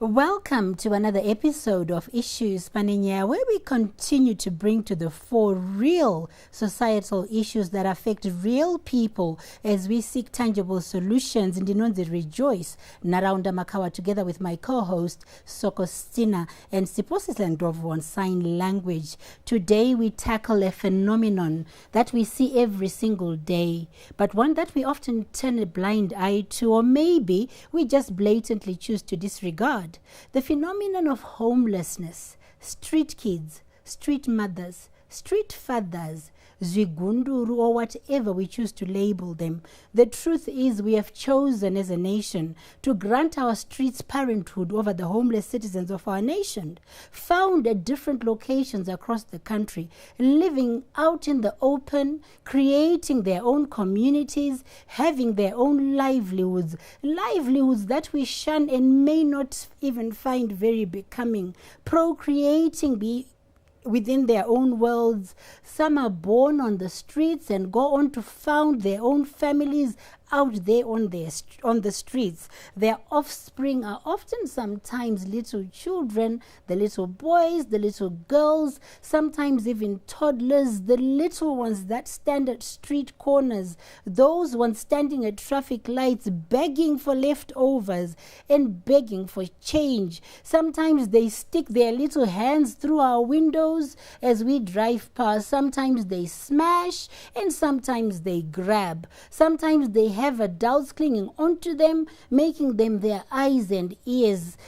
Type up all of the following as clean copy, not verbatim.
Welcome to another episode of Issues Panenyaya, where we continue to bring to the fore real societal issues that affect real people as we seek tangible solutions. And Ndinonzi Rejoice, Naraunda Makawa, together with my co-host Sokostina and Siposislan Grovo on sign language. Today we tackle a phenomenon that we see every single day, but one that we often turn a blind eye to, or maybe we just blatantly choose to disregard. The phenomenon of homelessness, street kids, street mothers, street fathers, Zwigunduru, or whatever we choose to label them. The truth is we have chosen as a nation to grant our streets parenthood over the homeless citizens of our nation, found at different locations across the country, living out in the open, creating their own communities, having their own livelihoods that we shun and may not even find very becoming, procreating within their own worlds. Some are born on the streets and go on to found their own families out there on the streets. Their offspring are often sometimes little children, the little boys, the little girls, sometimes even toddlers, the little ones that stand at street corners, those ones standing at traffic lights begging for leftovers and begging for change. Sometimes they stick their little hands through our windows as we drive past. Sometimes they smash and sometimes they grab. Sometimes they have adults clinging onto them, making them their eyes and ears.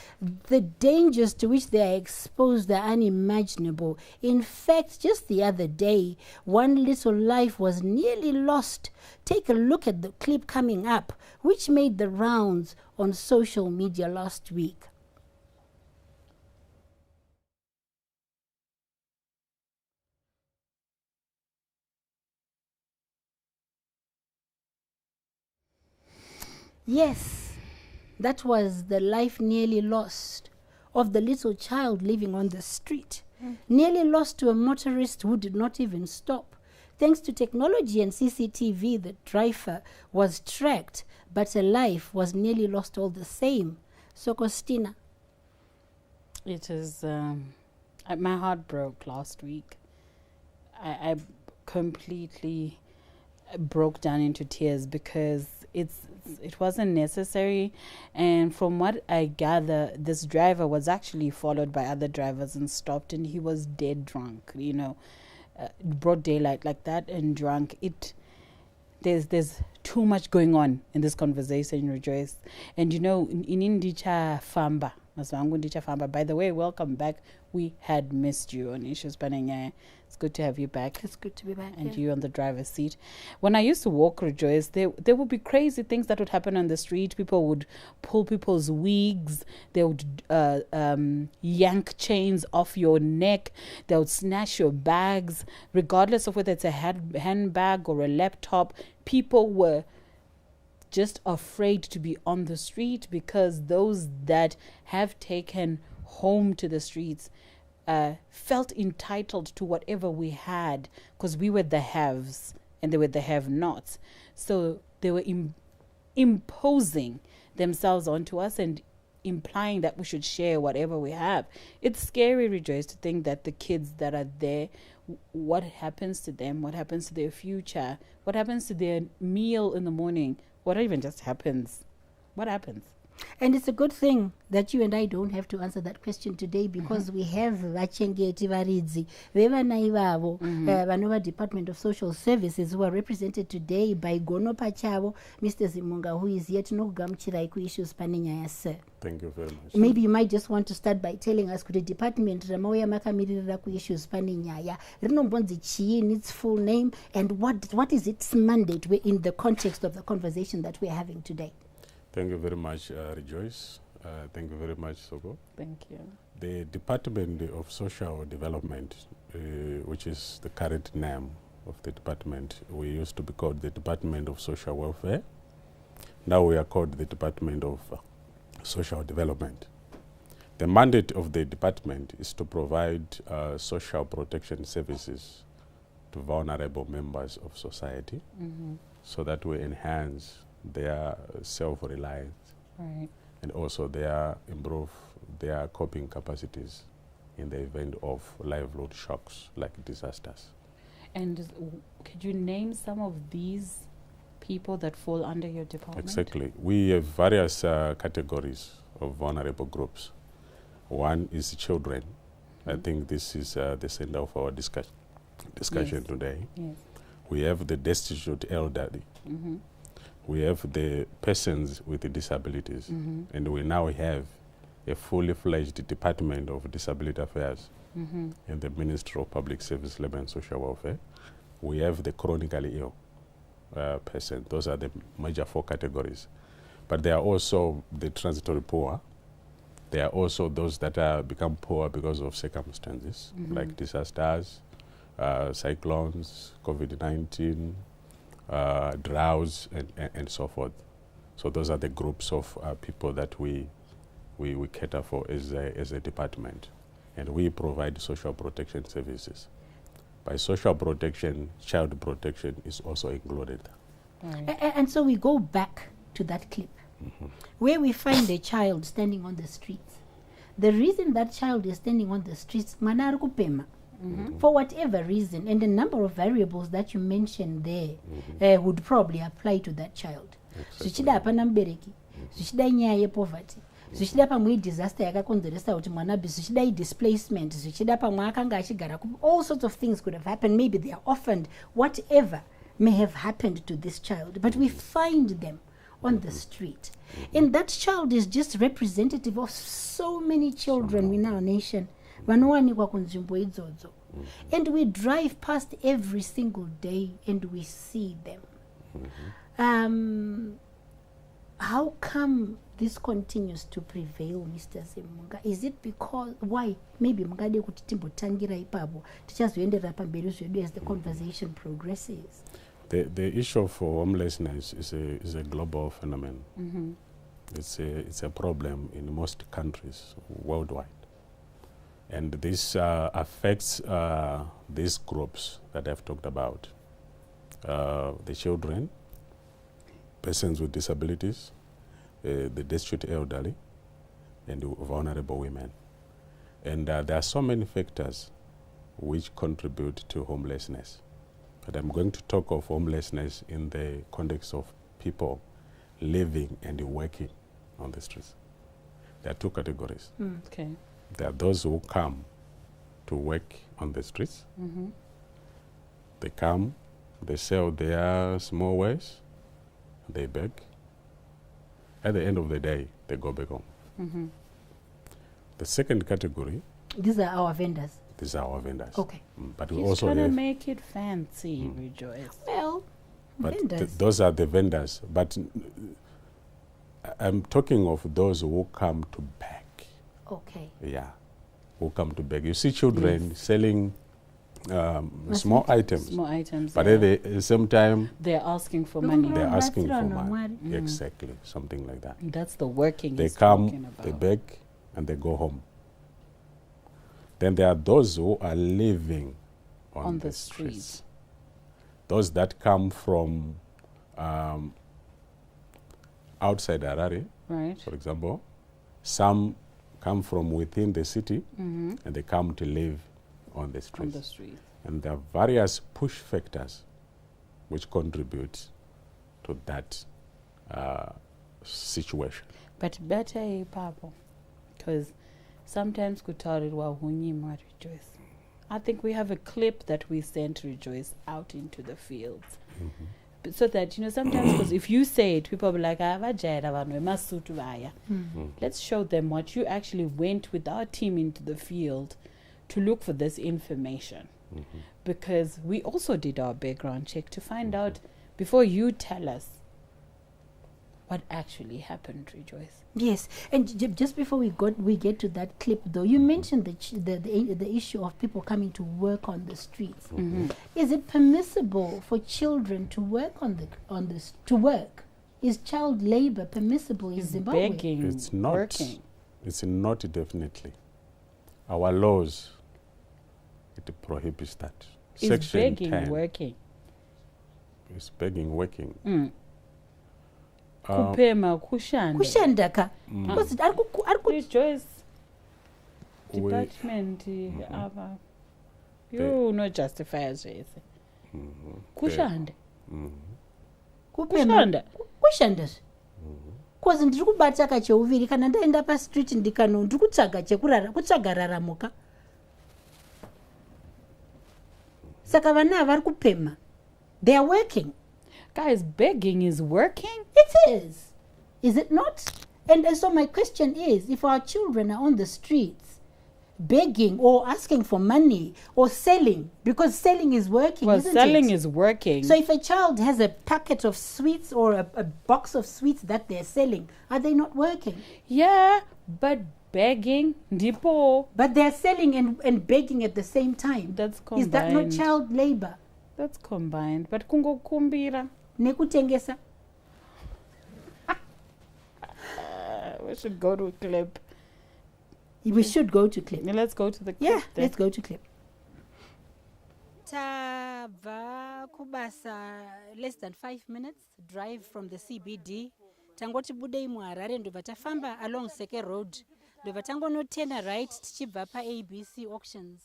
The dangers to which they are exposed are unimaginable. In fact, just the other day, one little life was nearly lost. Take a look at the clip coming up, which made the rounds on social media last week. Yes, that was the life nearly lost of the little child living on the street, nearly lost to a motorist who did not even stop. Thanks to technology and CCTV, the driver was tracked, but a life was nearly lost all the same. So, Costina. It is, my heart broke last week. I completely broke down into tears because it wasn't necessary, and from what I gather, this driver was actually followed by other drivers and stopped, and he was dead drunk, broad daylight like that and drunk. There's too much going on in this conversation, Rejoice. And in Indicha Famba, by the way, welcome back. We had missed you on Issues Panenyaya. It's good to have you back. It's good to be back. And you on the driver's seat. When I used to walk, Rejoice, there would be crazy things that would happen on the street. People would pull people's wigs. They would yank chains off your neck. They would snatch your bags. Regardless of whether it's a handbag or a laptop, people were just afraid to be on the street because those that have taken home to the streets felt entitled to whatever we had because we were the haves and they were the have-nots. So they were imposing themselves onto us and implying that we should share whatever we have. It's scary, Rejoice, to think that the kids that are there, what happens to them, what happens to their future, what happens to their meal in the morning, what even just happens. What happens? And it's a good thing that you and I don't have to answer that question today because we have vachengeti varidzi vevana ivavo vanova Department of Social Services who are represented today by Gono Pachavo, Mr. Zimunga, who is yet no gamuchirai ku Issues Panenyaya, sir. Thank you very much. Maybe you might just want to start by telling us kuti department ramauya makamirira ku Issues Panenyaya rinombonzi chiini, its full name, and what is its mandate in the context of the conversation that we're having today. Thank you very much, Rejoice. Thank you very much, Soko. Thank you. The Department of Social Development, which is the current name of the department, we used to be called the Department of Social Welfare. Now we are called the Department of Social Development. The mandate of the department is to provide social protection services to vulnerable members of society so that we enhance their self-reliance. Right. and also improve their coping capacities in the event of livelihood shocks like disasters. And could you name some of these people that fall under your department? Exactly. We have various categories of vulnerable groups. One is children. I think this is the center of our discussion Yes. today. Yes. We have the destitute elderly. We have the persons with disabilities. And we now have a fully fledged Department of Disability Affairs in the Ministry of Public Service, Labour and Social Welfare. We have the chronically ill person. Those are the major 4 categories. But there are also the transitory poor. There are also those that become poor because of circumstances, like disasters, cyclones, COVID-19, droughts, and so forth. So those are the groups of people that we cater for as a department. And we provide social protection services. By social protection, child protection is also included. Right. And so we go back to that clip where we find a child standing on the streets. The reason that child is standing on the streets, mwana ari kupema, for whatever reason, and the number of variables that you mentioned there would probably apply to that child. Zvichida hapana mubereki, zvichida inyaya yepoverty, zvichida pamwe disaster yakakonzeresa kuti mwana abve, zvichida displacement, zvichida pamwe akanga achigara, all sorts of things could have happened. Maybe they are orphaned, whatever may have happened to this child, but we find them on the street. And that child is just representative of so many children in our nation. Vanowanikwa kunzvimbo idzodzo. And we drive past every single day and we see them. How come this continues to prevail, Mr. Zimunga? Is it because, why? Maybe mungade kuti timbotangira ipapo tichazoenderera pamberi zvedu as the conversation progresses. The issue of homelessness is a global phenomenon. It's a problem in most countries worldwide. And this affects these groups that I've talked about. The children, persons with disabilities, the destitute elderly, and the vulnerable women. And there are so many factors which contribute to homelessness. But I'm going to talk of homelessness in the context of people living and working on the streets. There are 2 categories. Okay. There are those who come to work on the streets. They come, they sell their small wares, they beg. At the end of the day, they go back home. The second category, These are our vendors. these are our vendors. Okay. But we He's also trying to have, make it fancy, Rejoice. Well, but vendors. those are the vendors. But I'm talking of those who come to beg. Okay. Yeah, who come to beg. You see children selling small items, Small items. but at the same time, they're asking for money. they're that's asking for right, money. Omari. Exactly, something like that. That's the working They he's talking come, about. they beg, and they go home. Then there are those who are living on the streets. Those that come from outside Harare, Right. for example. Some come from within the city, and they come to live on the On streets. the street. And there are various push factors which contribute to that situation. But better Papa, because sometimes kutarirwa hunyima Rejoice. I think we have a clip that we sent Rejoice out into the fields. But so that, sometimes, because if you say it, people will be like, let's show them what you actually went with our team into the field to look for this information. Because we also did our background check to find out, before you tell us, what actually happened, Rejoice. Yes, and just before we get to that clip, though, you mentioned the issue of people coming to work on the streets. Is it permissible for children to work to work? Is child labor permissible in Zimbabwe? Begging, It's not. working. It's not definitely. Our laws, it prohibits that. Is Section begging 10 working? is begging working. Kupema kushanda. Kushanda ka. Because Rejoice department ava. You no justify zvese. Kushanda. Kushanda. Kushanda. Because ndiri kubata kacheuviri kana ndaenda pa street ndikano ndiri kutsvaga chekurara kutsvaga raramuka. Saka vana vari kupema. They are working. Guys, begging is working? It is. Is it not? And so my question is, if our children are on the streets begging or asking for money or selling, because selling is working, well, isn't selling it? is working. So if a child has a packet of sweets or a box of sweets that they're selling, are they not working? Yeah, but begging, ndipo. But they're selling and begging at the same time. That's combined. Is that not child labor? That's combined. But kungokumbira. Nekutengesa. We should go to a clip. We should go to clip. Let's go to the clip. Yeah, then. let's go to clip. Tabva kubasa less than 5 minutes drive from the CBD. Tangoti budei muHarare ndobva tafamba along Seke Road. Ndobva tangonotena right tichibva pa ABC auctions.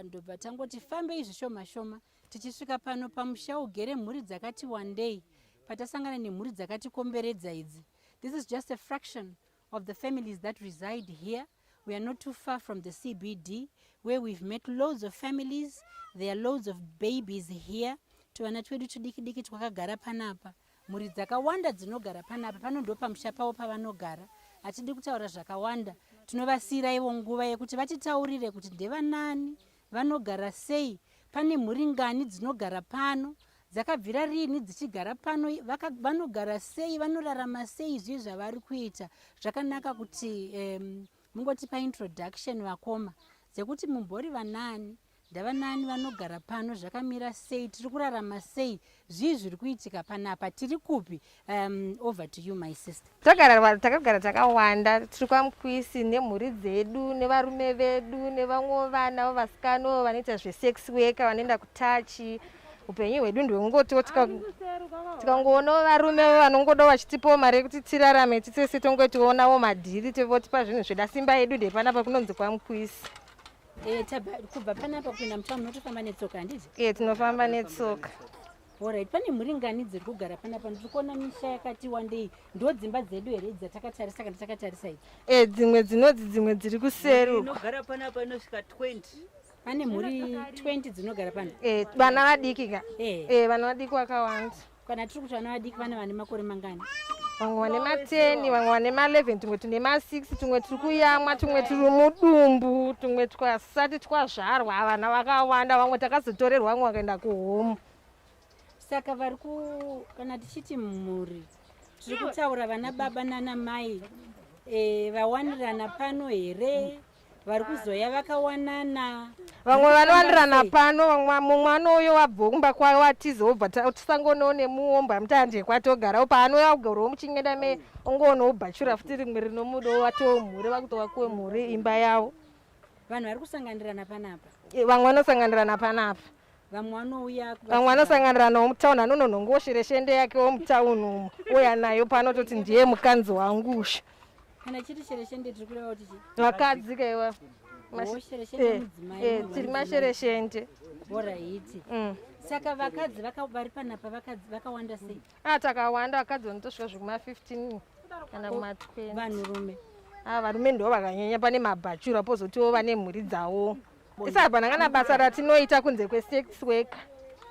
Ndobva tangoti fambe izvishoma shoma tichisvika pano pamusha ugere mhuri dzakati wandei patasangana nemhuri dzakatikomberedza idzi. This is just a fraction of the families that reside here. We are not too far from the CBD, where we've met loads of families. There are loads of babies here. Tuwana twedu tudiki twakagara panapa. Mhuri dzakawanda dzinogara panapa. Pano ndo pamusha pavo pavanogara. Hatidi kutaura zvakawanda. Tunovasira ivo nguva yekuti vatitaurire kuti ndevanani, vanogara sei, pane mhuri ngani dzinogara pano, dzakabvira rini dzichigara pano, vanogara sei, vanorarama sei, izvi zvavari kuita. Zvakanaka kuti mungotipa introduction vakoma dzekuti mumbori vanani, ndavanani vanogara pano, zvakamira sei, tiri kurarama sei, zvii zviri kuitika panapa, tiri kupi. Over to you my sister. Takagara takawanda, tiri kwaMukwisi nemhuri dzedu nevarume vedu nevamwe vana vasikana vanoita zvesex worker vanoenda kutachi. Upenyu hwedu ndihwongotiwo tikangoonawo varume vanongodawo vachitipawo mari yekuti tirarame titsese tongotionawo madhiri totipa zvinhu zveda. Simba yedu ndepanapa kunonzi kwaMukwisi. Kubva panapa kuenda mutauni munotofamba netsoka handiti? Tinofamba netsoka. Alright, pane mhuri ngani dziri kugara panapa? Ndiri kuona misha yakati wandei. Ndo dzimba dzedu here dzatakatarisa kana takatarisa idzi? Dzimwe dzinodzi dzimwe dziri kuseri. Inogara panapa inosvika 20. Pane mhuri 20 dzinogara pano? Vana vadiki ka? Vana vadiki vakawanda. Kana tiri kuti vana vadiki pane vane makore mangani? Vamwe vane ma10, vamwe vane ma11, tumwe tune ma6, tumwe tiri kuyamwa, tumwe tiri mudumbu, tumwe twasati twazvarwa. Vana vakawanda, vamwe takazotorerwa, vamwe vakaenda kuhome. Saka vari kana tichiti mhuri tiri kutaura vana baba nana mai vawanirana pano here, vari kuzoya vakawanana? Vamwe vanowanirana pano, vamwe mumwe anouyo wabva kumba kwayo watiza wobva tisangonawo nemuomba mutande kwatogarawo paanouya kugarawo muchinyenda me ongoonawo bhachura futi rimwe rinomudawo watowo mhuri vakutovakuwe mhuri imba yavo. Vanhu vari kusanganirana panapa? Vamwe vanosanganirana panapa. Vamwe vanouya vamwe vanosanganiranawo mutauni, anononhongawo shereshende yake womutauni umo ouya nayo pano toti ndiye mukanzi wangusha. Kana chiri shereshende tiri kureva kuti vakadzi kaiwa tiri mashereshende. Alright. Saka vakadzi vari panapa vakawanda sei? Takawanda vakadzi vanotosvika zvekuma15 kana kuma20. Vanhurume? Varume ndo vakanyanya, pane mabhachura pozotiwo vane mhuri dzavo. Isa panangana basa ratinoita kunze kwesex worker.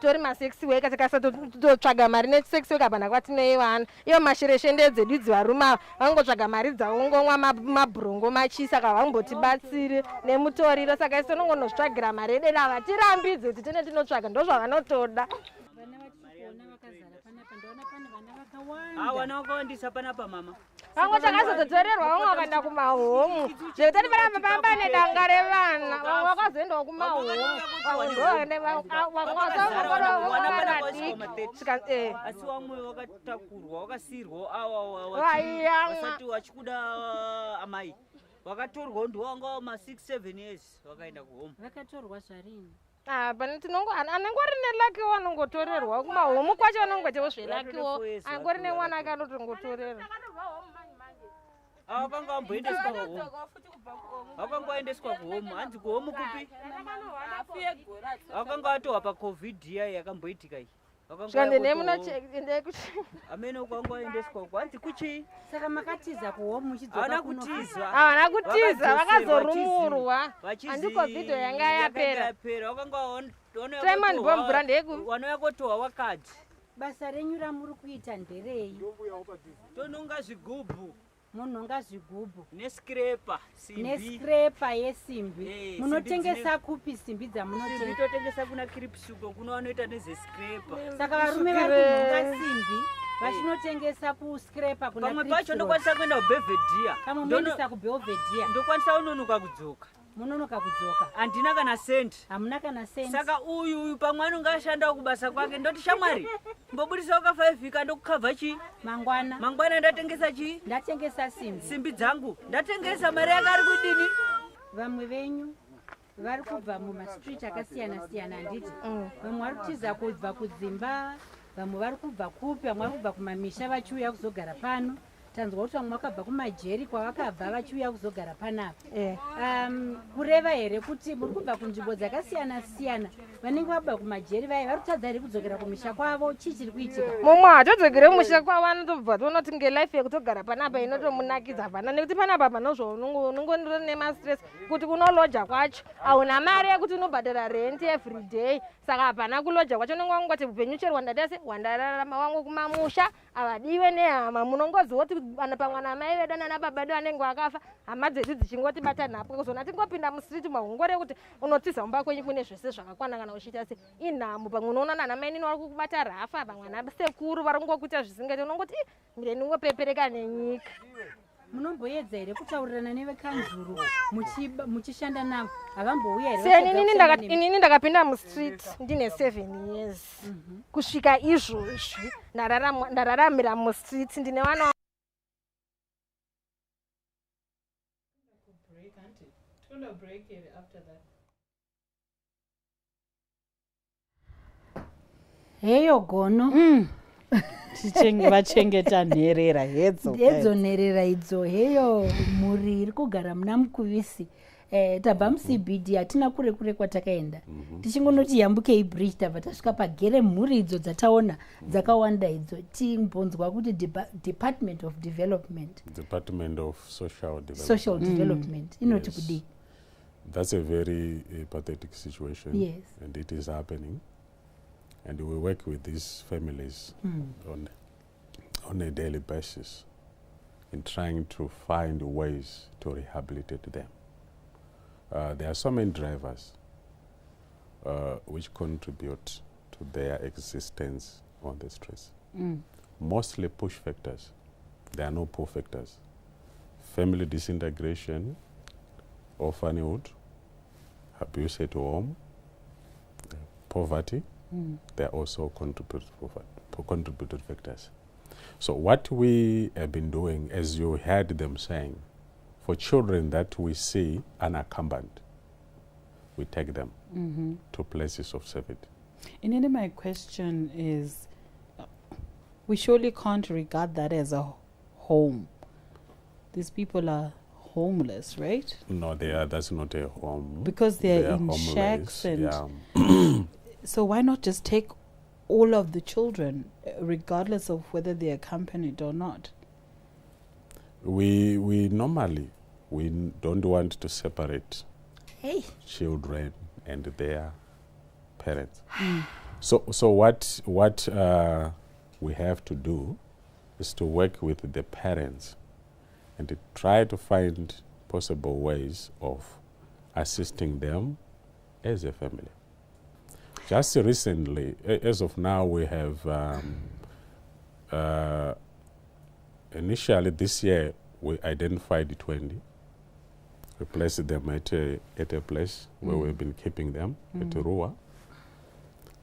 Tori masex worker tikasatotsvaga mari nesex worker pana kwatinoivana. Iyo mashereshende dzedu idzi varume vangotsvaga mari dzavo ngomwa mabhurongo machisa kavambotibatsire nemutoriro. Saka isu tinongonosvagira mari yedu ava tirambidze kuti tine tinotsvaga ndozvavanotoda. Vana vakawandisa panapa mama. Vamwe takazototorerwa, vamwe vakaenda kumahomu. Zvekutoti panapa pamba nedanga revana, vamwe vakazoendawo kumahomu. Asi vamwe vakatakurwa, vakasirwa vasati vachikuda amai. Vakatorwa ndovanga ma 6-7 years vakaenda kuhome. Vakatorwa zvarini? pane anenge ari nelakiwo anongotorerwa kumahomu kwacho anongotiwo zvelakiwo angori nemwana ake anotongotorerwa. Wakanga waendeswa kuhomu, hanzi kuhomu kupi? Wakanga watowa paCovid iya yakamboitika iyi. Amene kwanga waendeswa uko, hanzi kuchi? Saka makatiza kuhomu muchidzoka Hawana kutiza. Havana kutiza, vakazorumurwa. Handiko vhidhiyo yanga yapera. Wakanga Simon Bomvura ndeyekupi? wanouya kotowa wakadzi. basa renyu ramuri kuita nderei? Tononga zvigubhu Munonga zvigubhu neskrepa simbi. neskrepa yesimbi. Munotengesa kupi simbi Simbi dzamunotengesa? totengesa kuna Kripsuko kuno vanoita nezeskrepa. Saka varume vari kunonga simbi vachinotengesa kuskrepa kuna Pamwe pacho Kripsuko. ndokwanisa kuenda kuBelvedere. Kama muendesa kuBelvedere Ndokwanisa unonoka kudzoka. munonoka kudzoka. Handina kana sendi. Hamuna kana sense. Saka uyu pamwe anonga ashanda kubasa kwake ndoti shamwari mbobudisa ka 5 vhiki ndokukavha chi Mangwana mangwana ndatengesa chi ndatengesa simbi. simbi dzangu ndatengesa mari yake ari kudini. Vamwe venyu vari kubva mumastreet akasiyana siyana handiti. Vamwe vari kutiza kubva kudzimba, vamwe vari kubva kupi, vamwe vari kubva kumamisha vachiuya kuzogara pano. Tanzwa kuti vamwe vakabva kumajeri kwavakabva vachiuya kuzogara panapa. Kureva here kuti muri kubva kunzvimbo dzakasiyana siyana, vanenge vabva kumajeri vaya vari kutadza here kudzokera kumisha kwavo, chii chiri kuitika? Mumwe hatodzokere musha kwavo anotobva tonoti ngelife yekutogara panapa inotomunakidza vana nekuti panapa panozvo unongondiro nemastress kuti kunolodya kwacho hauna mari yekuti unobhadhara rent everyday. Saka hapana kulodya kwacho unenge wangoti upenyu chero wandatase wandararama wangu kumamusha havadiwe nehama. Munongoziva kuti pamwe namai vedu nanababa vedu vanenge vakafa, hama dzedu dzichingotibata napo kuzona tingopinda mustriti mahungore kuti unotiza mumba kwenyu kune zvese zvakakwana kana uchiita se inhamo. Pamwe unoona nanamai nini vari kukubata rafa, pamwe anasekuru vari kungokuita zvisingaiti, unongoti mire ningopepereka nenyika. Munomboedza here kutaurirana nevekanzuru muchishanda navo? Havambouya here? Senini ndakapinda mustriti ndine 7 years. Kusvika izvozvi ndararamira mustriti ndine vana. Heyo gono. Vachengeta nherera hedzo. Hedzo nherera idzo. Heyo muri iri kugara muna mukuvisi. Tabva muCBD hatina kure kure kwatakaenda. Tichingonoti yambukei bridge tabva tasvika pagere mhuri idzo dzataona dzakawanda idzo. Timbonzwa kuti Department of Development. Department of Social Development. Social Development. Inoti Yes. kudi. That's a very pathetic situation. Yes. And it is happening. And we work with these families on a daily basis in trying to find ways to rehabilitate them. There are so many drivers which contribute to their existence on the streets. Mostly push factors. There are no pull factors. Family disintegration, orphanhood, abuse at home, poverty, they are also contributed factors. So what we have been doing, as you heard them saying, for children that we see unaccompanied, we take them to places of safety. And then my question is, we surely can't regard that as a home. These people are homeless, right? No, that's not a home. Because they are in homeless, shacks and yeah. so why not just take all of the children, regardless of whether they're accompanied or not? We normally don't want to separate children and their parents. So what we have to do is to work with the parents and to try to find possible ways of assisting them as a family. Just recently, as of now, we have initially this year we identified 20. We placed them at a place where we've been keeping them at Rua.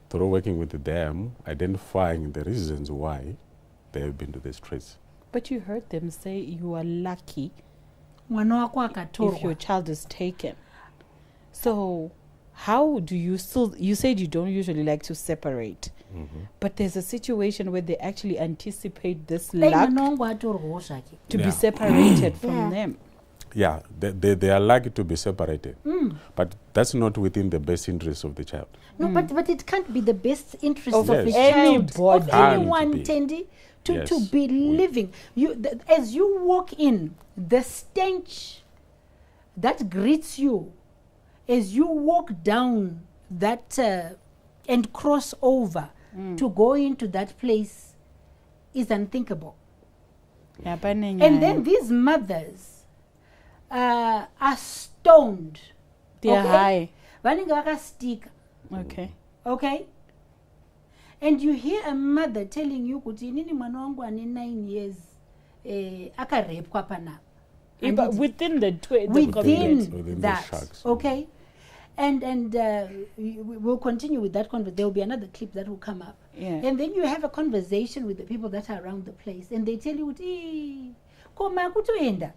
Through working with them, identifying the reasons why they have been to the streets. But you heard them say you are lucky Mwana wako if your akatorwa. child is taken. So how do you still, you said you don't usually like to separate, but there's a situation where they actually anticipate this Dai luck mwana wangu atorwawo zvake. to be Yeah. separated from Yeah. them. Yeah, they are lucky to be separated. But that's not within the best interest of the child. No, but it can't be the best interest Of of the Yes. child, of anybody. anyone, Can't be. Tendi, to Yes. be living. As you walk in, the stench that greets you, as you walk down that and cross over to go into that place, is unthinkable. Yeah, Panenyaya. And then these mothers are stoned. they're okay? high. Vanenge vakastika. Okay. Okay, and you hear a mother telling you kuti inini mwana wangu ane 9 years akarepwa panapa. Yeah, but within the Within community. Within the that, shacks. okay, and we'll continue with that conversation. There will be another clip that will come up, Yeah. and then you have a conversation with the people that are around the place, and they tell you kuti koma kutoenda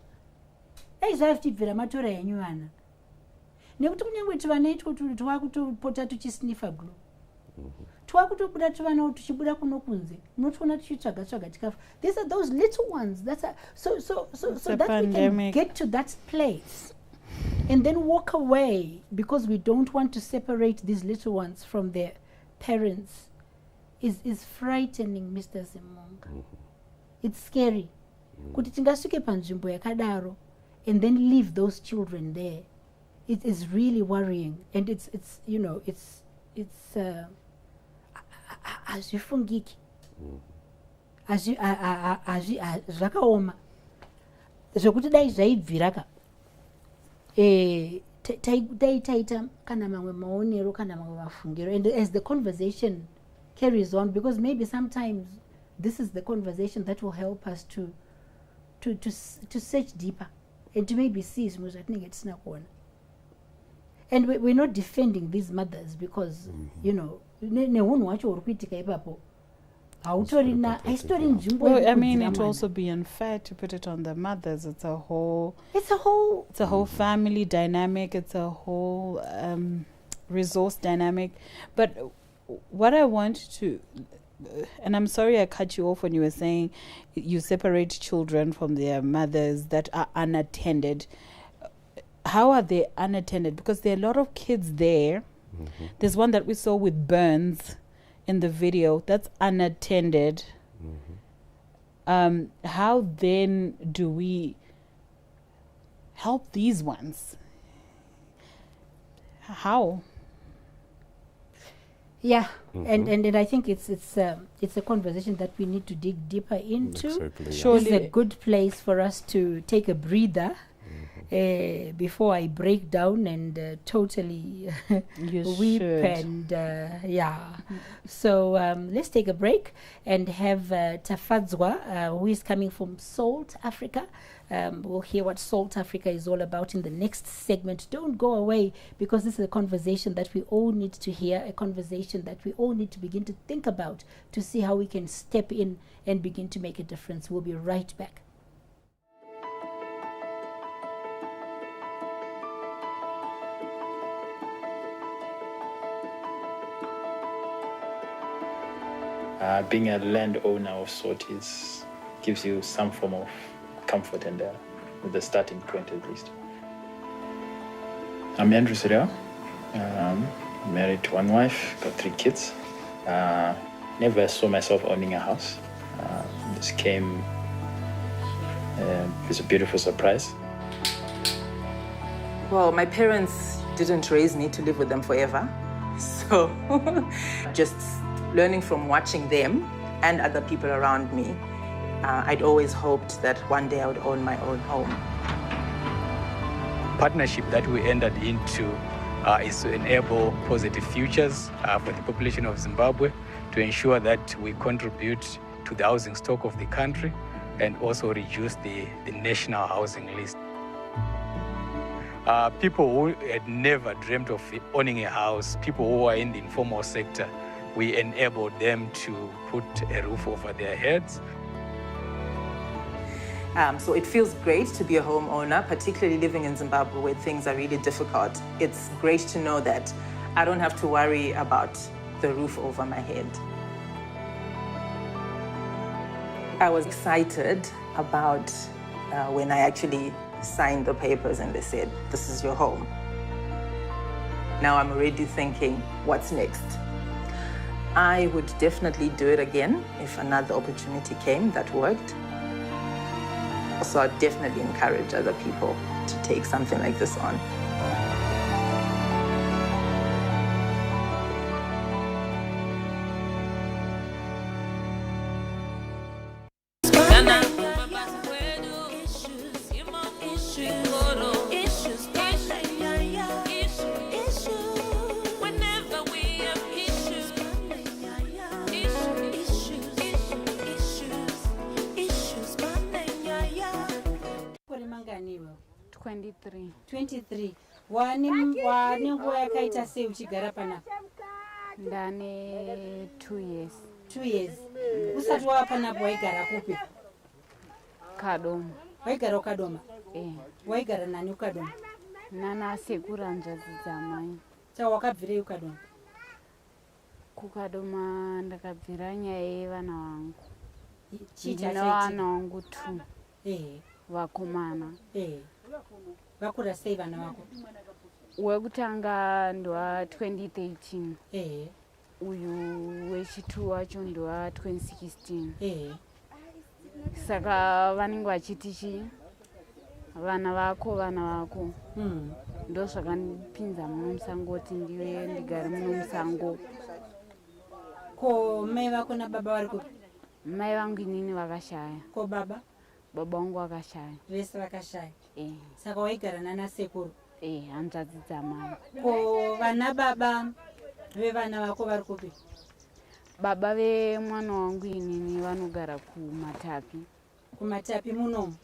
aizvavitibvira matora yenyu vana nekuti kunyange tivana itwo turi twakutopota tuchisnifa glue, twakutobuda tivana tuchibuda kuno kunze munotoona tuchitsvaga tsvaga tikafa. These are those little ones that are so a that we can pandemic. get to that place and then walk away because we don't want to separate these little ones from their parents is frightening, Mr. Simonga. It's scary kuti tingasvike panzvimbo yakadaro and then leave those children there. It is really worrying, and it's you know it's hazvifungiki, zvakaoma zvokuti dai zvaibvira ka dai taita kana mamwe maonero kana mamwe mafungiro. And as the conversation carries on, because maybe sometimes this is the conversation that will help us to search deeper and to maybe see zvimwe zvatinenge tisina kuona. And we're not defending these mothers because you know neunhu wacho uri kuitika ipapo haisitori nzvimbo Well, I mean, yekukudzira it mwana. also be unfair to put it on the mothers. It's a whole family dynamic. It's a whole resource dynamic. But what I want to, and I'm sorry I cut you off when you were saying you separate children from their mothers that are unattended. How are they unattended? Because there are a lot of kids there. There's one that we saw with burns in the video that's unattended. How then do we help these ones? How? Yeah, and I think it's a conversation that we need to dig deeper into. Exactly. Yeah. Sure. This is a good place for us to take a breather before I break down and totally You weep should. and yeah. So let's take a break and have Tafadzwa, who is coming from Salt Africa. We'll hear what Salt Africa is all about in the next segment. Don't go away, because this is a conversation that we all need to hear, a conversation that we all need to begin to think about to see how we can step in and begin to make a difference. We'll be right back. Being a landowner of sorts gives you some form of comfort and with the starting point at least. I'm Andrew Surya, married to one wife, got 3 kids. Never saw myself owning a house. This came as a beautiful surprise. Well, my parents didn't raise me to live with them forever. So just learning from watching them and other people around me, I'd always hoped that one day I would own my own home. Partnership that we entered into is to enable positive futures for the population of Zimbabwe, to ensure that we contribute to the housing stock of the country and also reduce the national housing list. People who had never dreamt of owning a house, people who are in the informal sector, we enabled them to put a roof over their heads. So it feels great to be a homeowner, particularly living in Zimbabwe where things are really difficult. It's great to know that I don't have to worry about the roof over my head. I was excited about when I actually signed the papers and they said, this is your home. Now I'm already thinking, what's next? I would definitely do it again if another opportunity came that worked. So I'd definitely encourage other people to take something like this on. Kore manganiwe 23. 23 wani nguva yakaita sei uchigara panapa? Ndane 2 years. 2 years. Usati wava panapo waigara kupi? Kadoma. Waigara ukadoma? Waigara nani ukadoma? Nana sekuru hanzvadzi dzamai. Saka wakabvirei ukadoma? Kukadoma ndakabvira nyaya yevana vangu. Chita Ndina vana vangu 2. Vakomana. Vakura sei vana vako? Wekutanga ndowa 2013. Uyu wechitu wacho ndowa 2016. Saka vanenge vachiti chi vana vako ndo zvakandipinza muno musango kuti ndiwe ndigare muno musango. Ko mai vako nababa vari kupi? Mai vangu inini vakashaya. Ko baba? Baba vangu vakashaya. Vese vakashaya? Saka waigara nana sekuru? Hanzvadzi dzamai. Ko vana baba vevana vako vari kupi? Baba vemwana wangu inini vanogara kuMatapi. Kumatapi munomu?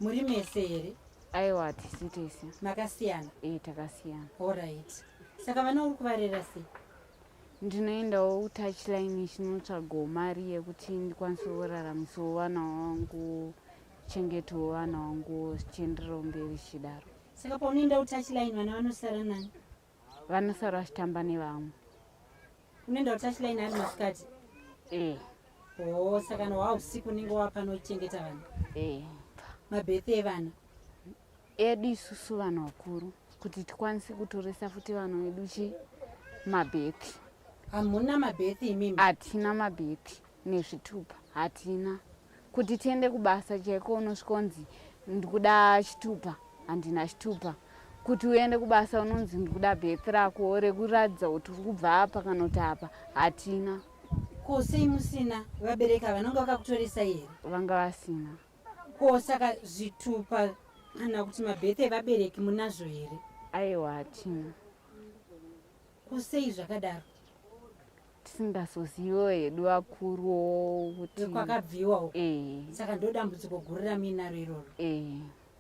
Muri mese here? Aiwa, tisi tese. Makasiyana? Takasiyana. Alright. Saka vana uri kuvarera sei? Ndinoendawo touchline chinotsvagawo mari yekuti ndikwanise kuraramisawo vana vangu, chengetawo vana vangu zvichiendererawo mberi zvichidaro. Saka paunoenda kutouchline vana vanosara nani? Vanosara vachitamba nevamwe. Unoenda kutouchline ari masikati? Saka wausiku unenge wapanochengeta vana? Mabirthday evana? Edu isusu vanhu vakuru kuti tikwanise kutoresa futi vanhu vedu mabirthday. Hamuna mabirthday imimi? Hatina mabirthday nezvitupa, hatina. Kuti tiende kubasa chaiko unosvika unzi ndikuda chitupa, handina chitupa. Kuti uende kubasa unonzi ndikuda birthday rako rekuratidza kuti uri kubva apa kana kuti apa, hatina. Ko sei musina? Vabereka vanonga vakakutoresa here? Vanga vasina. Ko saka zvitupa kana kuti mabirthday vabereki munazvo here? Aiwa, hatina. Ko sei zvakadaro? Tisingazoziviwo hedu vakuru kuti kwakabviwawo. Saka ndo dambudziko guru raminaro iroro.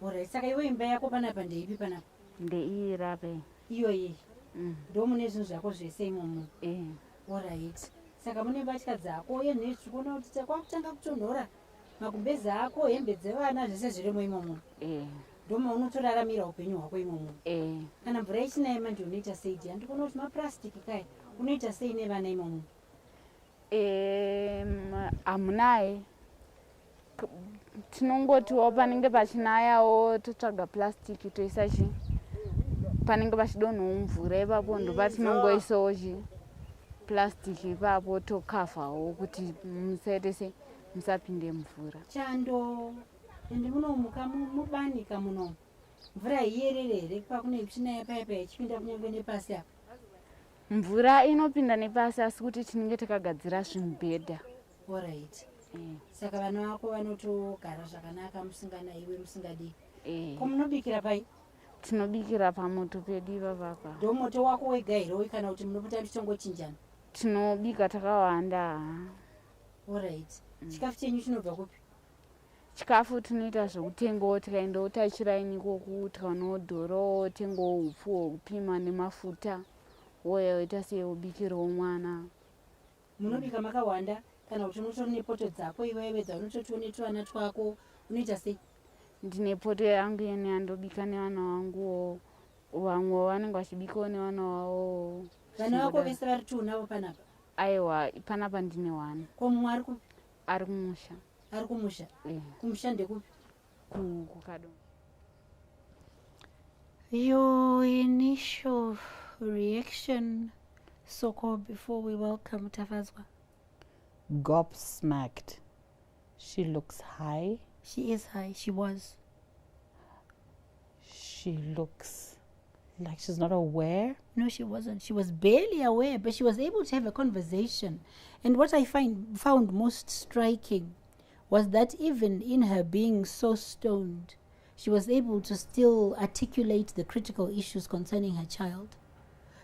Alright, saka iwe imba yako panapa ndeipi panapa? Ndeiyi rape. Iyoyi? Ndo mune zvinhu zvako zvese imomo? Alright. Saka mune mbatya dzako uye nezvi kuona kuti kwakutanga kutonhora magumbezi ako, hembe dzevana zvese zvirimo imomo? Ndo maunotoraramira upenyu hwako imomo? Kana mvura ichinaya manje unoita sei? Handikuona kuti mapurasitiki kaya unoita sei nevana imomo? Hamunaye. Tinongotiwo panenge pachinayawo totsvaga purasitiki toisa panenge pachidonhawo mvura ipapo ndo patinongoisawo purasitiki ipapo tokavhawo kuti musaitese musapinde mvura. Chando ende munomuka mubanika muno mvura haiyerere here pakune chinaya paya ichipinda kunyangwe nepasi apa? Mvura inopinda nepasi asi kuti tinenge takagadzira zvimubhedha. Alright. Saka vana vako vanotogara zvakanaka musinganayiwe musingadi? Ko munobikira pai? Tinobikira pamoto pedu ipapapa. Ndo moto wako wega here kana kuti munopota muchitongochinjana? Tinobika takawanda. Alright. Chikafu chenyu chinobva kupi? Chikafu tinoita zvekutengawo tikaendawo touchline ikoku tikaonawo dhoro tengawo upfu hwekupima nemafuta woya woita seubikirawo mwana. Munobika makawanda kana kuti unotori nepoto dzako iwewe dzaunototi une twana twako unoita sei? Ndine poto yangu yene yandobika nevana vanguwo vamwe vanenge vachibikawo nevana wavo. Vana vako vese vari 2 navo panapa? Aiwa, panapa ndine 1. Ko mumwe ari kupi? Ari kumusha. Ari kumusha? Kumusha ndekupi? Kukado. Your initial reaction, Soko, before we welcome Tafazwa? Gobsmacked. She looks high. She is high. She was. She looks like she's not aware. No, she wasn't. She was barely aware, but she was able to have a conversation. And what I found most striking was that even in her being so stoned, she was able to still articulate the critical issues concerning her child.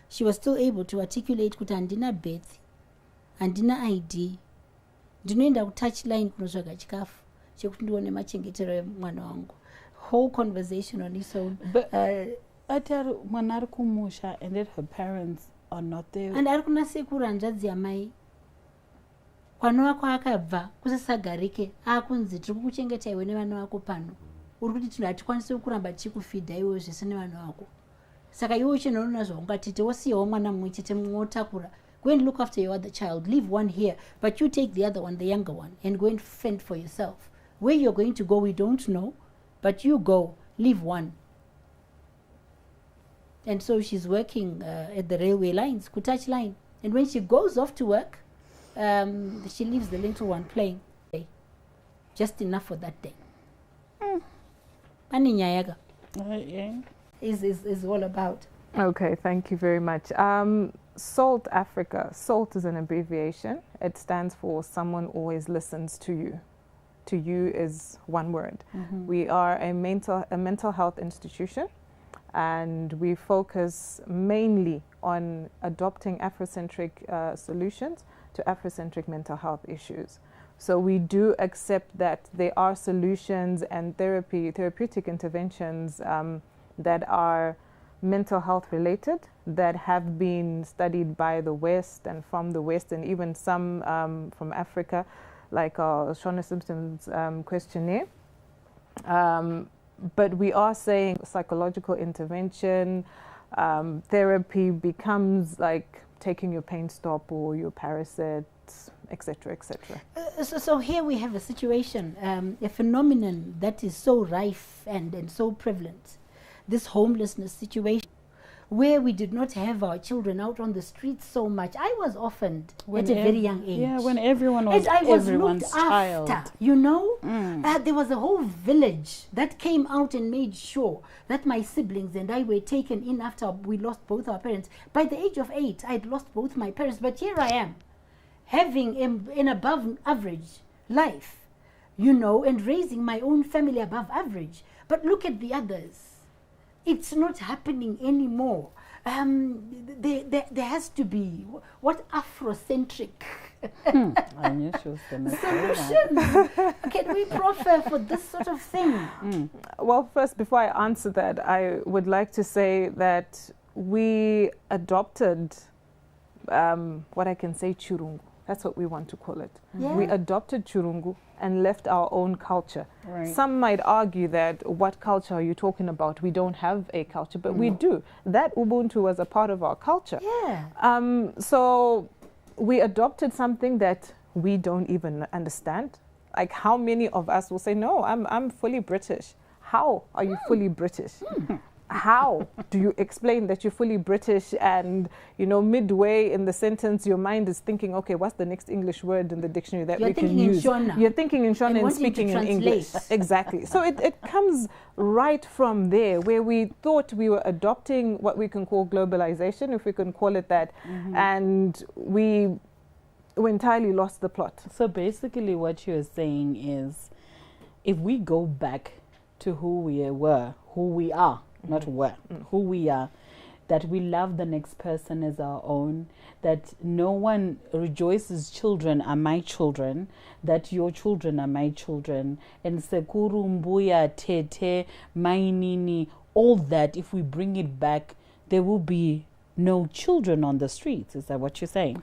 She was still able to articulate kuti handina birth, handina ID, ndinoenda kutouchline kunotsvaga chikafu chekuti ndione machengetero emwana wangu. Whole conversation on its own. But atari mwana ari kumusha and that her parents are not there. And ari kuna sekuru hanzvadzi yamai. Kwana wako akabva kusasagarike akunzi tiri kukuchengeta iwe nevana vako pano. Uri kuti tinhu hatikwanisi kuramba tichikufidha iwe zvese nevana vako. Saka iwe uchinoona zvaungatite wosiyawo mwana mumwe chete mwotakura. Go and look after your other child. Leave one here, but you take the other one, the younger one, and go and fend for yourself. Where you're going to go, we don't know, but you go. Leave one. And so she's working at the railway lines, Kutach line. And when she goes off to work, she leaves the little one playing. Just enough for that day. Panenyaya is all about. Okay, thank you very much. SALT Africa. SALT is an abbreviation. It stands for Someone Always Listens to You. To you is one word. We are a mental health institution, and we focus mainly on adopting Afrocentric solutions to Afrocentric mental health issues. So we do accept that there are solutions and therapeutic interventions that are mental health related, that have been studied by the West and from the West, and even some from Africa, like Shona Simpson's questionnaire. But we are saying psychological intervention, therapy becomes like taking your pain stop or your Paracet, etc., etc. So here we have a situation, a phenomenon that is so rife and so prevalent. This homelessness situation, where we did not have our children out on the streets so much. I was orphaned at a very young age. Yeah, when everyone was and I was everyone's looked child. after, you know. There was a whole village that came out and made sure that my siblings and I were taken in after we lost both our parents. By the age of 8, I'd lost both my parents, but here I am, having an above average life, you know, and raising my own family above average. But look at the others. It's not happening anymore. There has to be what Afrocentric solutions can we proffer for this sort of thing? Well, first, before I answer that, I would like to say that we adopted what I can say, Churungu. That's what we want to call it. Yeah. We adopted Churungu and left our own culture. Right. Some might argue that what culture are you talking about? We don't have a culture, but we do. That Ubuntu was a part of our culture. Yeah. So we adopted something that we don't even understand. Like, how many of us will say, no, I'm fully British. How are you fully British? How do you explain that you're fully British and, you know, midway in the sentence, your mind is thinking, okay, what's the next English word in the dictionary that we can use? You're thinking in Shona and speaking in English. Exactly. So it comes right from there, where we thought we were adopting what we can call globalization, if we can call it that, and we entirely lost the plot. So basically what you're saying is, if we go back to who we were, who we are, not were, who we are, that we love the next person as our own, that no one rejoices children are my children, that your children are my children, and sekuru mbuya tete mainini, all that, if we bring it back, there will be no children on the streets. Is that what you're saying?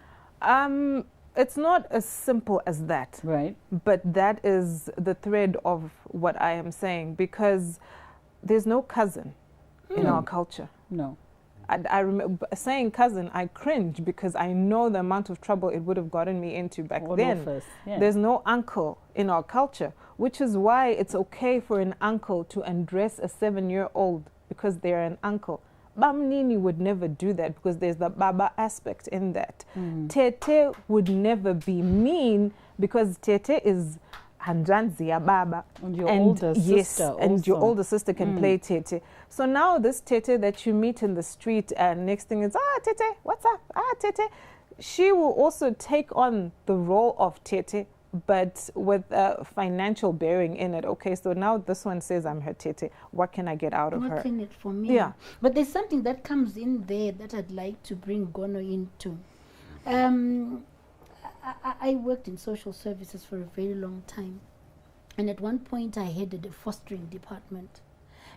It's not as simple as that. Right. But that is the thread of what I am saying, because there's no cousin in our culture. No. I remember saying cousin, I cringe because I know the amount of trouble it would have gotten me into back then. There's no uncle in our culture, which is why it's okay for an uncle to undress a 7-year-old because they're an uncle. Bamnini would never do that because there's the baba aspect in that. Tete would never be mean because Tete is Hanjanzi ya baba. And your older sister also. And your older sister can play Tete. So now this Tete that you meet in the street and next thing is, Tete, what's up? Tete. She will also take on the role of Tete, but with financial bearing in it. Okay, so now this one says I'm her Tete. What can I get out of her? What's in it for me? Yeah. But there's something that comes in there that I'd like to bring Gono into. I worked in social services for a very long time. And at one point I headed a fostering department.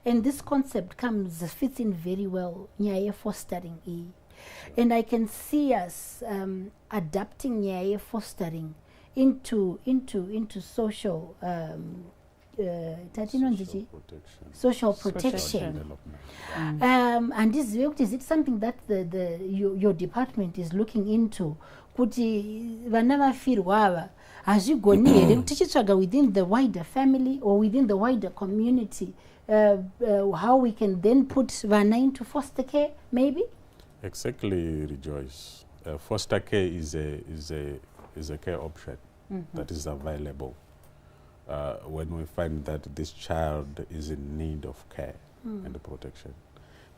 And this concept fits in very well, nyaye fostering. And I can see us adapting nyaye fostering into social social protection. And is it something that your department is looking into? Kuti vana vafirwa hazvigoni here tichitsvaga within the wider family or within the wider community, how we can then put vana into foster care, maybe? Exactly, Rejoice. Foster care is a care option that is available when we find that this child is in need of care and protection.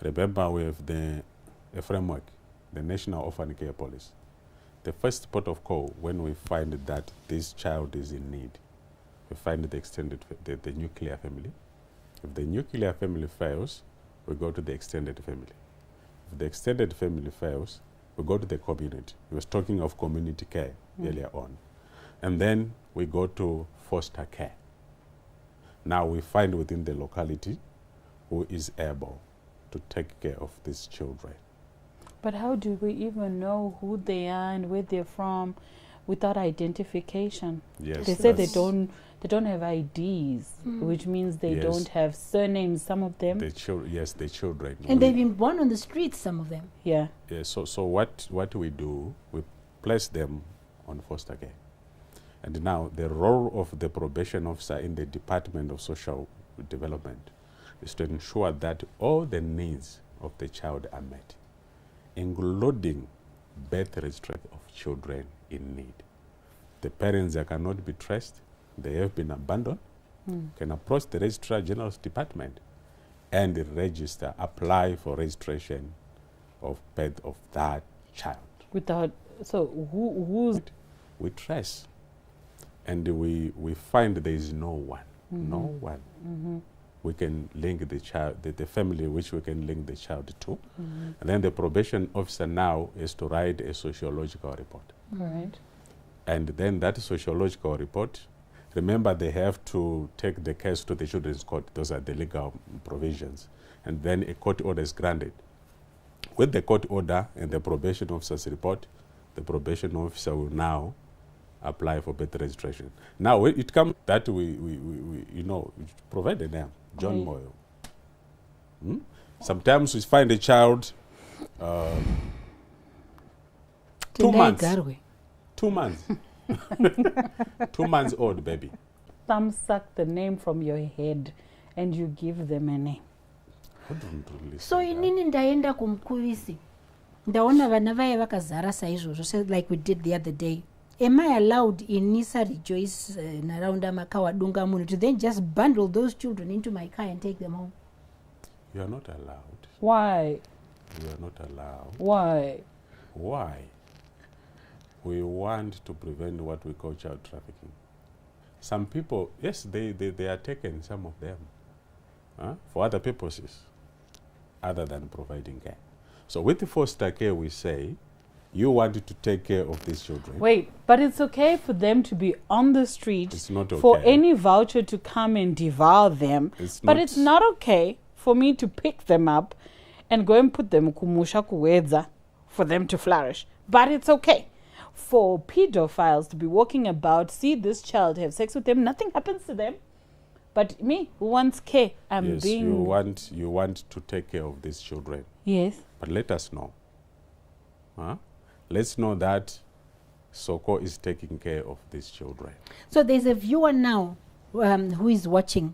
Remember, we have a framework, the National Orphan Care Policy. The first port of call when we find that this child is in need, we find the extended, the nuclear family. If the nuclear family fails, we go to the extended family. If the extended family fails, we go to the community. We was talking of community care earlier on. And then we go to foster care. Now we find within the locality who is able to take care of these children. But how do we even know who they are and where they're from without identification? Yes, they say they don't have IDs, which means they don't have surnames. Some of them. Yes, the children. And they've been born on the streets. Some of them. Yeah. Yeah. So what we do, we place them on foster care, and now the role of the probation officer in the Department of Social Development is to ensure that all the needs of the child are met, including birth registration of children in need. The parents that cannot be traced, they have been abandoned, can approach the Registrar General's Department and register, apply for registration of birth of that child. Who's we trace, and we find there is no one, no one. We can link the child, the family which we can link the child to. And then the probation officer now is to write a sociological report. Right. And then that sociological report, remember they have to take the case to the children's court. Those are the legal provisions. And then a court order is granted. With the court order and the probation officer's report, the probation officer will now apply for birth registration. Now it comes that we provide a name. John Moyo. Sometimes we find a child 2 months. 2 months. 2 months old baby. Some suck the name from your head and you give them a name. So inini ndaenda kumkuvisi. Ndaona vana vaye vakazara saizvozvo, like we did the other day. Am I allowed in Nisa Rejoice Naranda Makawa Dungamuni to then just bundle those children into my car and take them home? You are not allowed. Why? You are not allowed. Why? Why? We want to prevent what we call child trafficking. Some people, yes, they are taken, some of them, for other purposes other than providing care. So with the foster care, we say, you want to take care of these children. Wait, but it's okay for them to be on the street. It's not okay for any vulture to come and devour them. It's not okay for me to pick them up and go and put them kumusha kuwedza for them to flourish. But it's okay for pedophiles to be walking about, see this child, have sex with them, nothing happens to them. But me, who wants care? I'm yes, being... you want to take care of these children. Yes. But let us know. Huh? Let's know that Soko is taking care of these children. So there's a viewer now who is watching,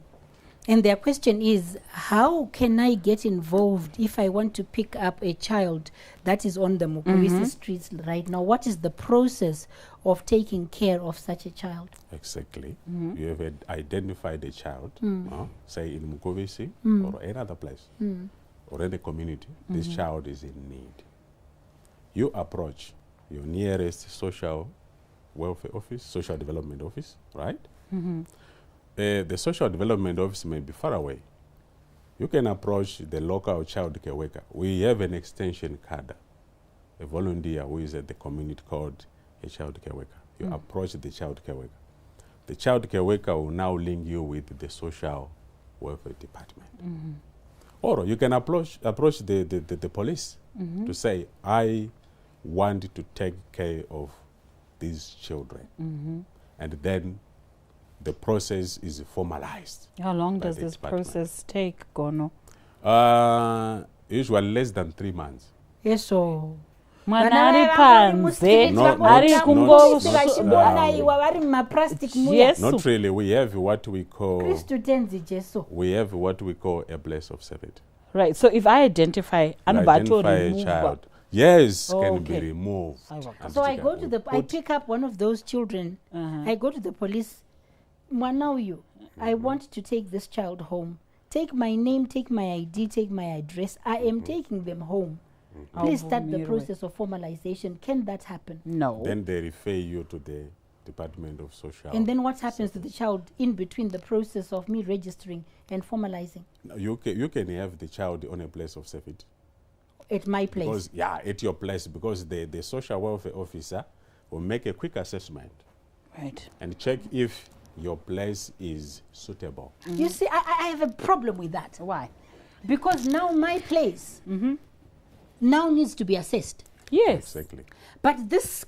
and their question is, how can I get involved if I want to pick up a child that is on the Mukubisi streets right now? What is the process of taking care of such a child? Exactly. You have identified a child, say in Mukubisi or any other place, or any community. This child is in need. You approach your nearest social welfare office, social development office, right? The social development office may be far away. You can approach the local child care worker. We have an extension cadre, a volunteer who is at the community called a child care worker. You approach the child care worker. The child care worker will now link you with the social welfare department. Or you can approach the police to say, I want to take care of these children. And then the process is formalized. How long does this process take, Gono? Usually less than 3 months. Yes, so. Manari panze, ari kungo Yes. Not really. We have what we call a place of safety. Right. So if I identify a child, yes, can be removed. So I go to I pick up one of those children. I go to the police. Mwanauyu, I want to take this child home. Take my name, take my ID, take my address. I am taking them home. Please start the process of formalization. Can that happen? No. Then they refer you to the Department of Social. And then what happens to the child in between the process of me registering and formalizing? You can have the child on a place of safety. At my place? Because, yeah, at your place, because the social welfare officer will make a quick assessment. Right. And check if your place is suitable. You see, I have a problem with that. Why? Because now my place now needs to be assessed. Yes. Exactly. But this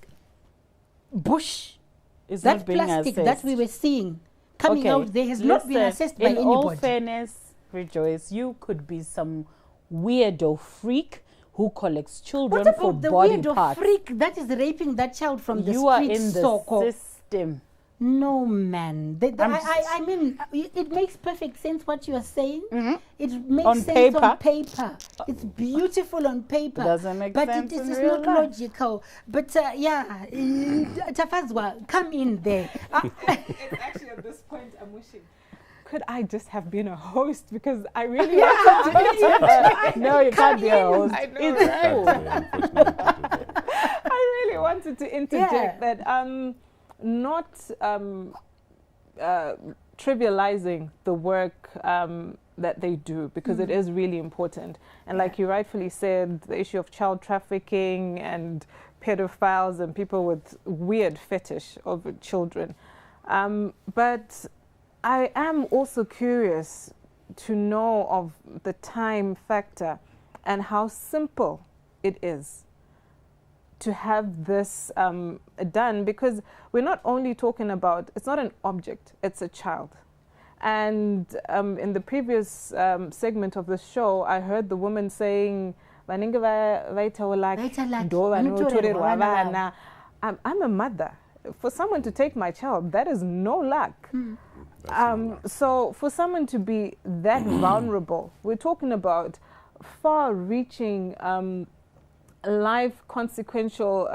bush, is that not being plastic assessed. that we were seeing coming out there has not been assessed by in anybody. all fairness, Rejoice, you could be some weirdo freak who collects children What for about the body weirdo parts. freak that is raping that child from the You street? are in the Soko? system. No, man. I mean, it makes perfect sense what you are saying. It makes On sense paper. on paper. It's beautiful on paper. Doesn't make but sense it in is real not life. logical. But Tafazwa, come in there. It's actually at this point I'm wishing. Could I just have been a host? Because I really No, you can't be a host. I know, It's right? I really wanted to interject that not trivializing the work that they do, because it is really important. And like you rightfully said, the issue of child trafficking and pedophiles and people with weird fetish of children. But I am also curious to know of the time factor and how simple it is to have this done, because we're not only talking about, it's not an object, it's a child. And in the previous segment of the show, I heard the woman saying, I'm a mother. For someone to take my child, that is no luck. So for someone to be that vulnerable, we're talking about far-reaching life consequential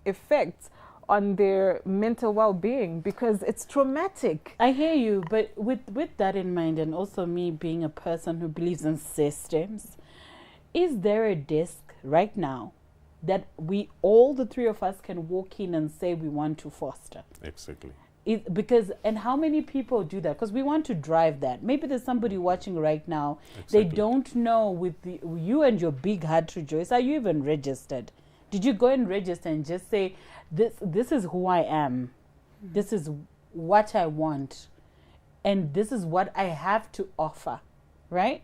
effects on their mental well-being, because it's traumatic. I hear you, but with that in mind, and also me being a person who believes in systems, is there a desk right now that we, all the three of us, can walk in and say we want to foster? Exactly. Because, and how many people do that? Because we want to drive that. Maybe there's somebody watching right now. Exactly. They don't know, with you and your big heart, Rejoice, are you even registered? Did you go and register and just say, this is who I am, this is what I want, and this is what I have to offer, right?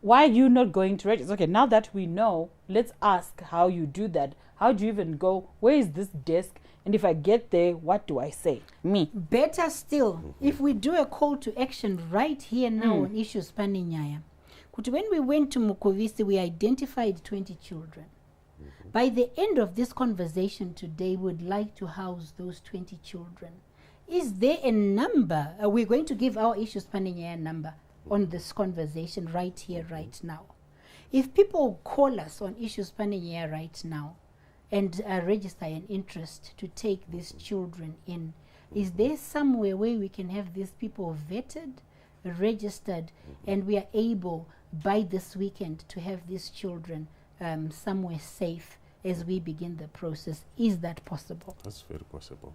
Why are you not going to register? Okay, now that we know, let's ask how you do that. How do you even go? Where is this desk? And if I get there, what do I say? Me. Better still, if we do a call to action right here now on issues Panenyaya. When we went to Mukovisi, we identified 20 children. By the end of this conversation today, we would like to house those 20 children. Is there a number? We're going to give our issues Panenyaya number on this conversation right here, right now. If people call us on issues Panenyaya right now and register an interest to take these children in, is there somewhere where we can have these people vetted, registered, and we are able by this weekend to have these children somewhere safe as we begin the process? Is that possible? That's very possible.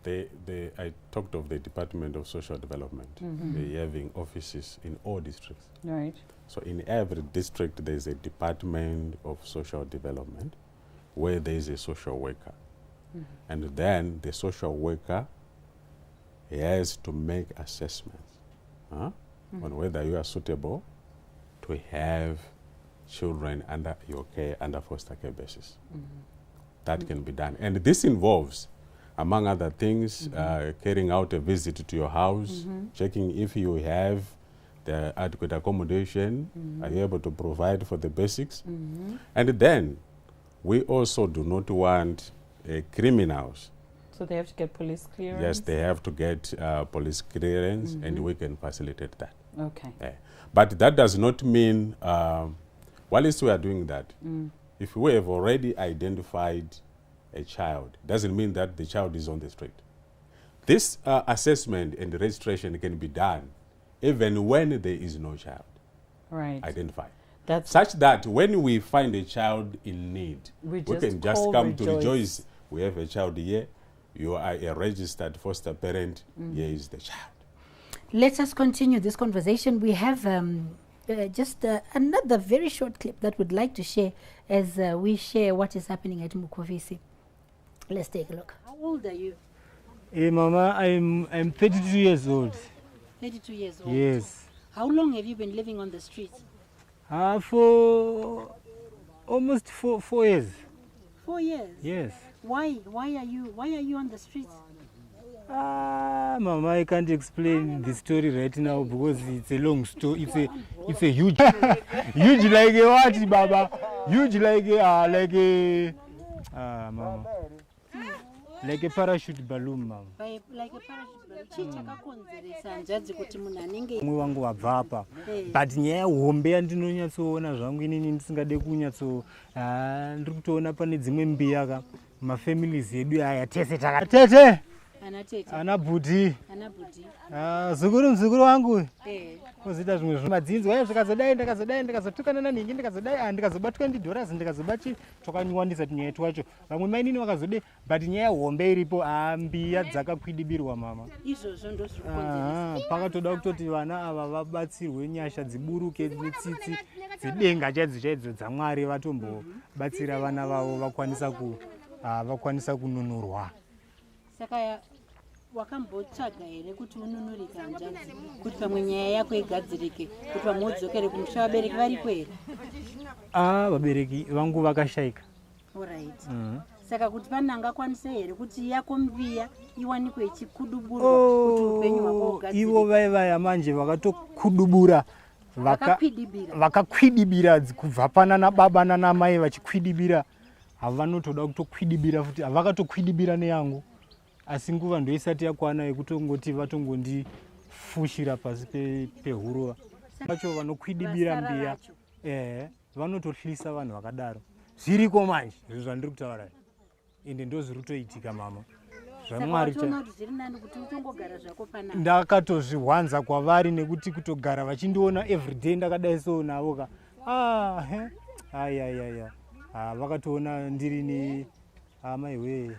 I talked of the Department of Social Development. They're having offices in all districts. Right. So in every district, there's a Department of Social Development where there is a social worker. And then the social worker has to make assessments on whether you are suitable to have children under your care, under foster care basis. That can be done. And this involves, among other things, carrying out a visit to your house, checking if you have the adequate accommodation, are you able to provide for the basics? And then, we also do not want criminals. So they have to get police clearance? Yes, they have to get police clearance, and we can facilitate that. Okay. But that does not mean, while we are doing that, if we have already identified a child, doesn't mean that the child is on the street. This assessment and registration can be done even when there is no child identified. That's such that when we find a child in need, we can just come to Rejoice. We have a child here. You are a registered foster parent. Here is the child. Let us continue this conversation. We have just another very short clip that we'd like to share as we share what is happening at Mukovisi. Let's take a look. How old are you? Hey, Mama, I'm 32 years old. 32 years old? Yes. How long have you been living on the streets? For almost 4 years. 4 years? Yes. Why are you on the streets? Mama, I can't explain the story right now because it's a long story. It's a huge, huge like a what, Baba? Huge like a, Mama. Like a parachute balloon, Mama. Like a parachute balloon. Mwe wangu wabva apa. But nyaya hombe yandinonyatsoona zvangu inini ndisingade kunyatso ndiri kutoona pane dzimwe mbiya ka mafamilies edu aya tese takatete ana bhudhi muzukuru wangu kuzoita zvimwe madzinzi waya zvikazodai ndikazotukana naningi ndikazobatwa $20 ndikazobati twakanyuwanisa tinyaya twacho vamwe mainini vakazode but nyaya hombe iripo mbiya dzakakwidibirwa mama izvozvo ndozviri pakatoda kutoti vana ava vabatsirwe nyasha dziburuke netsitsi dzedenga chaidzo dzamwari vatombobatsira vana vavo vakwanisa kununurwa. Saka wakambotsvaga here kuti ununurika hanzvadzi kuti pamwe nyaya yako igadzirike kuti pamwe udzokere kumusha vabereki varipo here? Vabereki vangu vakashaika. Alright. Saka kuti pane angakwanise here kuti yako mbiya iwanikwe ichikuduburwa kuti upenyu hwako ugadzirike? Ivo vaya manje vakatokudubura vakakwidibira kubva pana nababa nanamai vachikwidibira havanotoda kutokwidibira futi havakatokwidibira neyangu asi nguva ndoisati yakwana yekutongoti vatongondifushira pasi pehuro vacho vanokwidibira mbiya vanotohlisa vanhu vakadaro zviriko manje izvo zvandiri kutaura ende ndozviri kutoitika mama zvamwari ndakatozvihwanza kwavari nekuti kutogara vachindiona everyday ndakadai so navo ka vakatoona ndiri ne amaiwe.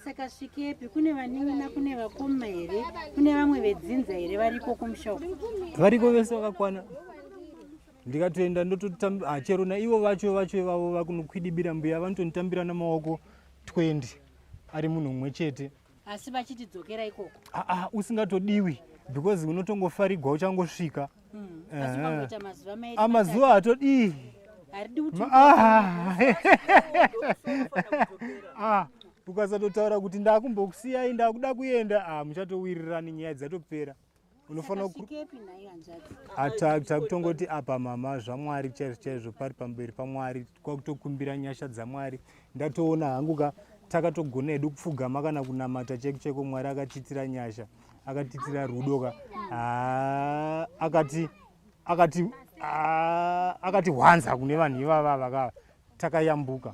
Saka svikepi kune vanina kune vakoma here kune vamwe vedzinza here variko kumusha uku? Variko vese vakakwana. Ndikatoenda ndototamba chero na ivo vacho ivavo vakunokwidibira mbuya vanotonditambira namaoko 20 ari munhu mumwe chete. Asi vachitidzokera ikoko? Usingatodiwi because unotongofarigwa uchangosvika. Asi ukangoita mazuva mairi. Mazuva hatodii. Haridi kuti ukasatotaura kuti ndakumbokusiyai ndakuda kuenda muchatowirirani nyaya dzatopera unofanira takutongoti apa mama zvamwari chaizvo chaizvo pari pamberi pamwari kwakutokumbira nyasha dzamwari ndatoona hangu takatogona hedu kupfugama kana kunamata cheko cheko mwari akatitira nyasha akatitira rudo ka akati hwanza kune vanhu ivava vakava takayambuka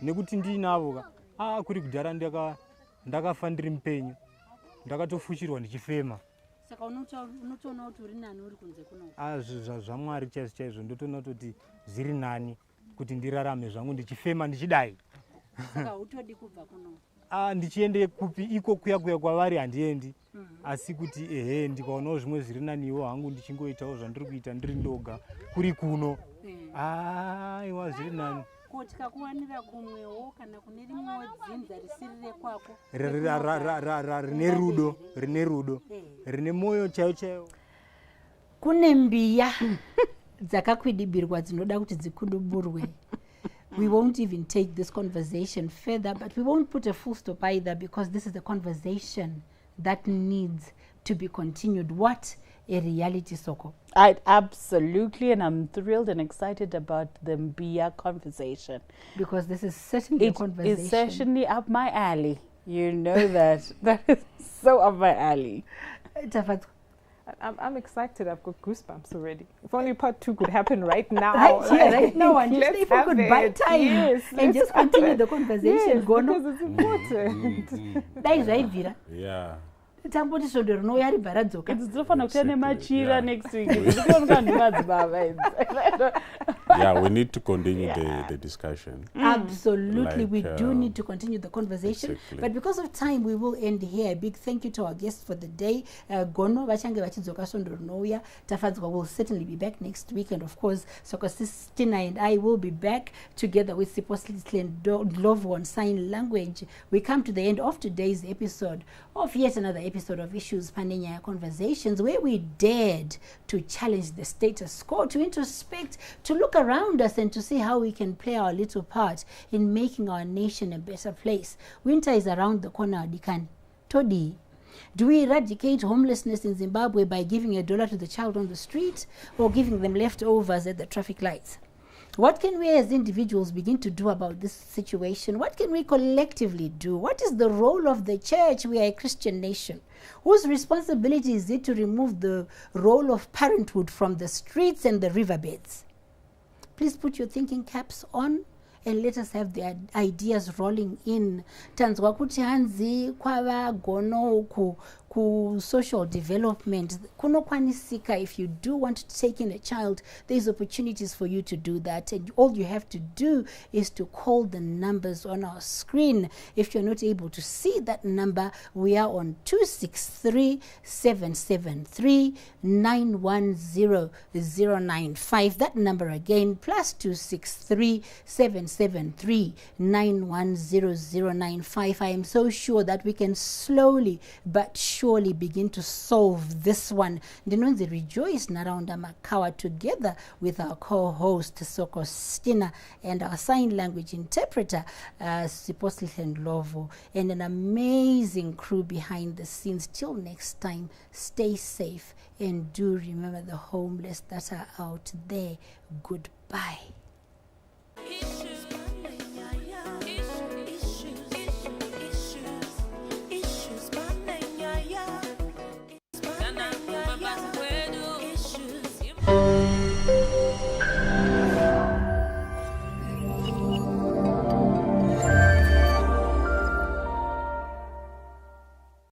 nekuti ndiinavo ka kuri kudhara ndakafa ndiri mupenyu ndakatofushirwa ndichifema saka unotoona kuti uri nani uri kunze kuno zvamwari chaizvo chaizvo ndotoona kuti zviri nani kuti ndirarame zvangu ndichifema ndichidai saka utodi kubva kuno ndichiende kupi iko kuya kwavari handiendi asi kuti ndikaonawo zvimwe zviri naniwo hangu ndichingoitawo zvandiri kuita ndiri ndoga kuri kuno iwa zviri nani ko tikakuwanira kumwewo kana kune rimwewo dzinza risiri rekwako rine rudo rine moyo chaiwo chaiwo kune mbiya dzakakwidibirwa dzinoda kuti dzikuduburwe. We won't even take this conversation further, but we won't put a full stop either because this is a conversation that needs to be continued. What a reality, Soko. Absolutely, and I'm thrilled and excited about the Mbia conversation. Because this is certainly a conversation. It's certainly up my alley. You know that. That is so up my alley. I'm excited. I've got goosebumps already. If only part 2 could happen right now. Right now. And just if we could buy time and just continue the conversation. Yes, because it's important. That is right, Yeah. tamboti svondo rinouya ribva radzoka dzinofanira kuita nemachira next week. Yeah, we need to continue the discussion. Absolutely, we do need to continue the conversation. Exactly. But because of time, we will end here. A big thank you to our guests for the day. Gono vachange vachidzoka svondo rinouya. Tafadzwa will certainly be back next week, and of course, Sokosistina and I will be back together with Siposli and Ndlovu on sign language. We come to the end of today's episode of yet another episode of Issues Panenyaya Conversations, where we dared to challenge the status quo, to introspect, to look around us and to see how we can play our little part in making our nation a better place. Winter is around the corner, Dikan. Todi, do we eradicate homelessness in Zimbabwe by giving $1 to the child on the street or giving them leftovers at the traffic lights? What can we as individuals begin to do about this situation? What can we collectively do? What is the role of the church? We are a Christian nation. Whose responsibility is it to remove the role of parenthood from the streets and the riverbeds? Please put your thinking caps on and let us have the ideas rolling in. Tanzwa kuti hanzi kwava gono ku social development kunokwanisika. If you do want to take in a child, there's opportunities for you to do that, and all you have to do is to call the numbers on our screen. If you're not able to see that number, we are on 263-773-910-095. That number again, +263-773-910-095. I am so sure that we can slowly but surely begin to solve this one. Ndinonzi Rejoice Naranda Makawa, together with our co-host Sokostina and our sign language interpreter Siposli Ndlovu, and an amazing crew behind the scenes. Till next time, stay safe and do remember the homeless that are out there. Goodbye.